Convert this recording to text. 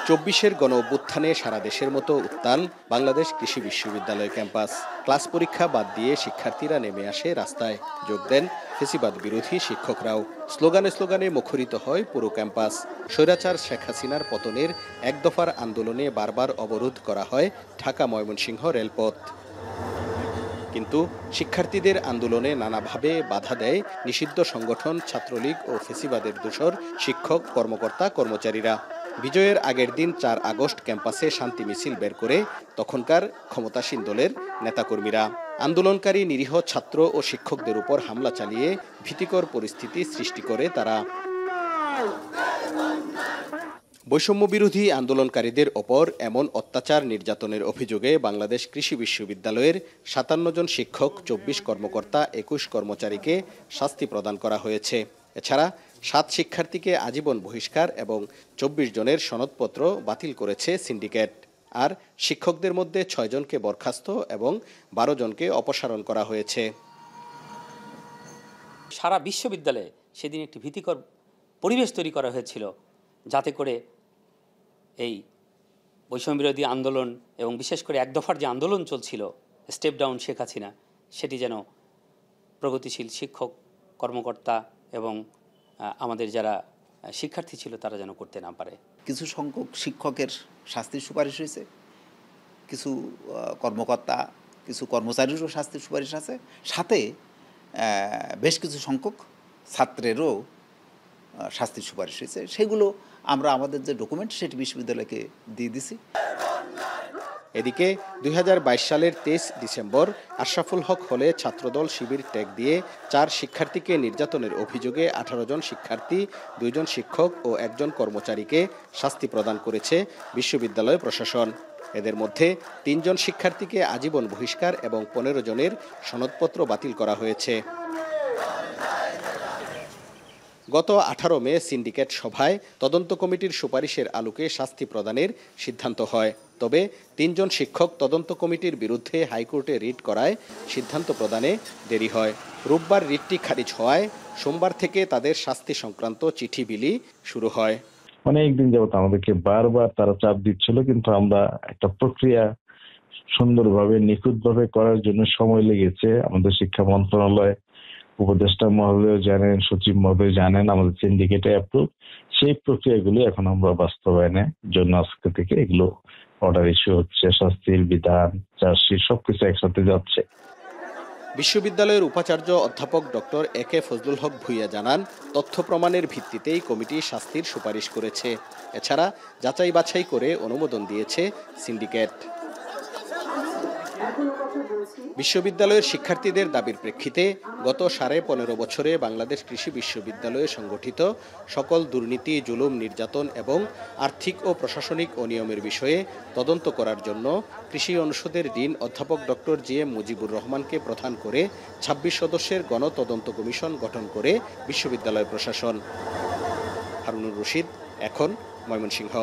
চব্বিশের গণ-অভ্যুত্থানে সারা দেশের মতো উত্তাল বাংলাদেশ কৃষি বিশ্ববিদ্যালয় ক্যাম্পাস। ক্লাস পরীক্ষা বাদ দিয়ে শিক্ষার্থীরা নেমে আসে রাস্তায়, যোগ দেন ফেসিবাদ বিরোধী শিক্ষকরাও। স্লোগানে স্লোগানে মুখরিত হয় পুরো ক্যাম্পাস। স্বৈরাচার শেখ হাসিনার পতনের এক দফার আন্দোলনে বারবার অবরোধ করা হয় ঢাকা ময়মনসিংহ রেলপথ। কিন্তু শিক্ষার্থীদের আন্দোলনে নানাভাবে বাধা দেয় নিষিদ্ধ সংগঠন ছাত্রলীগ ও ফেসিবাদের দোসর শিক্ষক, কর্মকর্তা, কর্মচারীরা। বিজয়ের আগের দিন ৪ আগস্ট ক্যাম্পাসে শান্তি মিছিল বের করে তখনকার ক্ষমতাসীন দলের নেতাকর্মীরা। আন্দোলনকারী নিরীহ ছাত্র ও শিক্ষকদের উপর হামলা চালিয়ে ভীতিকর পরিস্থিতি সৃষ্টি করে তারা। বৈষম্য বিরোধী আন্দোলনকারীদের ওপর এমন অত্যাচার নির্যাতনের অভিযোগে বাংলাদেশ কৃষি বিশ্ববিদ্যালয়ের ৫৭ জন শিক্ষক, ২৪ কর্মকর্তা, ২১ কর্মচারীকে শাস্তি প্রদান করা হয়েছে। এছাড়া ৭ শিক্ষার্থীকে আজীবন বহিষ্কার এবং ২৪ জনের সনদপত্র বাতিল করেছে সিন্ডিকেট। আর শিক্ষকদের মধ্যে ৬ জনকে বরখাস্ত এবং ১২ জনকে অপসারণ করা হয়েছে। সারা বিশ্ববিদ্যালয়ে সেদিন একটি ভীতিকর পরিবেশ তৈরি করা হয়েছিল, যাতে করে এই বৈষম্য বিরোধী আন্দোলন এবং বিশেষ করে এক দফার যে আন্দোলন চলছিল, স্টেপ ডাউন শেখ হাসিনা, সেটি যেন প্রগতিশীল শিক্ষক, কর্মকর্তা এবং আমাদের যারা শিক্ষার্থী ছিল তারা যেন করতে না পারে। কিছু সংখ্যক শিক্ষকের শাস্তির সুপারিশ হয়েছে, কিছু কর্মকর্তা, কিছু কর্মচারীরও শাস্তির সুপারিশ আছে, সাথে বেশ কিছু সংখ্যক ছাত্রেরও শাস্তির সুপারিশ হয়েছে। সেগুলো আমরা আমাদের যে ডকুমেন্ট সেটি বিশ্ববিদ্যালয়কে দিয়ে দিছি। এদিকে ২০২২ সালের ২৩ ডিসেম্বর আশরাফুল হক হলে ছাত্রদল শিবির ট্যাগ দিয়ে ৪ শিক্ষার্থীকে নির্যাতনের অভিযোগে ১৮ জন শিক্ষার্থী, ২ জন শিক্ষক ও ১ জন কর্মচারীকে শাস্তি প্রদান করেছে বিশ্ববিদ্যালয় প্রশাসন। এদের মধ্যে ৩ জন শিক্ষার্থীকে আজীবন বহিষ্কার এবং ১৫ জনের সনদপত্র বাতিল করা হয়েছে। গত ১৮ মে সিন্ডিকেট সভায় তদন্ত কমিটির সুপারিশের আলোকে শাস্তি প্রদানের সিদ্ধান্ত হয়। তবে ৩ জন শিক্ষক তদন্ত কমিটির বিরুদ্ধে হাইকোর্টে রিট করায় সিদ্ধান্ত প্রদানে দেরি হয়। রোববার রিটটি খারিজ হওয়ায় সোমবার থেকে তাদের শাস্তি সংক্রান্ত চিঠি বিলি শুরু হয়। অনেকদিন যাবত আমাদেরকে বারবার তারা চাপ দিচ্ছিল, কিন্তু আমরা একটা প্রক্রিয়া সুন্দরভাবে নিখুঁতভাবে করার জন্য সময় লেগেছে। আমাদের শিক্ষা মন্ত্রণালয়, উপদেষ্টা মহোদয় জানেন, সচিব মহোদয় জানেন, আমাদের সিন্ডিকেটে অ্যাপ্রুভ। সেই প্রক্রিয়াগুলি এখন আমরা বাস্তবায়নের জন্য আজকে থেকে এগুলো অর্ডার ইস্যু হচ্ছে, শাস্তির বিধান, চার্জশিট সবকিছু একসাথে যাচ্ছে। বিশ্ববিদ্যালয়ের উপাচার্য অধ্যাপক ডক্টর এ কে ফজলুল হক ভূঁইয়া জানান, তথ্য প্রমাণের ভিত্তিতেই কমিটি শাস্তির সুপারিশ করেছে। এছাড়া যাচাই বাছাই করে অনুমোদন দিয়েছে সিন্ডিকেট। বিশ্ববিদ্যালয়ের শিক্ষার্থীদের দাবির প্রেক্ষিতে গত ১৫.৫ বছরে বাংলাদেশ কৃষি বিশ্ববিদ্যালয়ে সংগঠিত সকল দুর্নীতি, জুলুম, নির্যাতন এবং আর্থিক ও প্রশাসনিক অনিয়মের বিষয়ে তদন্ত করার জন্য কৃষি অনুষদের ডিন অধ্যাপক ডক্টর জি এম মুজিবুর রহমানকে প্রধান করে ২৬ সদস্যের গণতদন্ত কমিশন গঠন করে বিশ্ববিদ্যালয় প্রশাসন। হারুনুর রশিদ, এখন, ময়মনসিংহ।